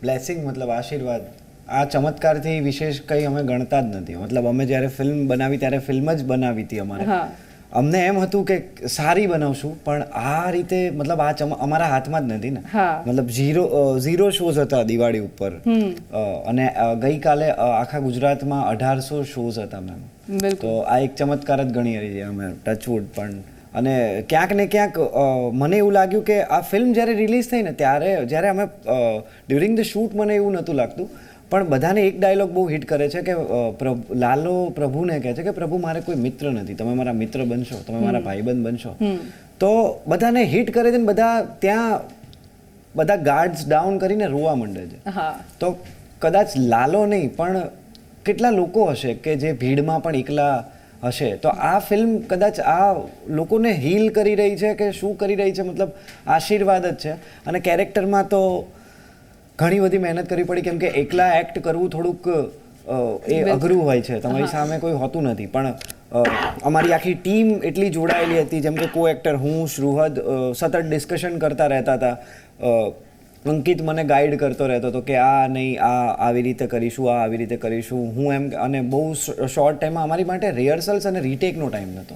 Blessing મતલબ આશીર્વાદ, આ ચમત્કારથી વિશેષ કંઈ અમે ગણતા જ નથી. મતલબ અમે જ્યારે ફિલ્મ બનાવી ત્યારે ફિલ્મ જ બનાવી હતી અમારે. અમને એમ હતું કે સારી બનાવશું, પણ આ રીતે મતલબ અમારા હાથમાં જ નથી ને. મતલબ ઝીરો શોઝ હતા દિવાળી ઉપર, અને ગઈકાલે આખા ગુજરાતમાં 1800 શોઝ હતા મેમ. તો આ એક ચમત્કાર જ ગણી રહી છે અમે, ટચવુડ. પણ અને ક્યાંક ને ક્યાંક મને એવું લાગ્યું કે આ ફિલ્મ જ્યારે રિલીઝ થઈ ને ત્યારે જ્યારે અમે ડ્યુરિંગ ધ શૂટ મને એવું નહોતું લાગતું, પણ બધાને એક ડાયલોગ બહુ હિટ કરે છે કે લાલો પ્રભુને કહે છે કે પ્રભુ મારે કોઈ મિત્ર નથી, તમે મારા મિત્ર બનશો, તમે મારા ભાઈબંધ બનશો. તો બધાને હિટ કરે છે ને બધા ત્યાં બધા ગાર્ડ્સ ડાઉન કરીને રોવા માંડે છે. તો કદાચ લાલો નહીં પણ કેટલા લોકો હશે કે જે ભીડમાં પણ એકલા હશે. તો આ ફિલ્મ કદાચ આ લોકોને હીલ કરી રહી છે કે શું કરી રહી છે, મતલબ આશીર્વાદ જ છે. અને કેરેક્ટરમાં તો ઘણી બધી મહેનત કરવી પડી, કેમ કે એકલા એક્ટ કરવું થોડુંક એ અઘરું હોય છે, તમારી સામે કોઈ હોતું નથી. પણ અમારી આખી ટીમ એટલી જોડાયેલી હતી, જેમ કે કો એક્ટર હું, શ્રુહદ સતત ડિસ્કશન કરતા રહેતા હતા. અંકિત મને ગાઈડ કરતો રહેતો હતો કે આ નહીં, આ આવી રીતે કરીશું, આ આવી રીતે કરીશું. હું એમ, અને બહુ શોર્ટ ટાઈમમાં અમારી માટે રિહર્સલ્સ અને રીટેકનો ટાઈમ નહોતો.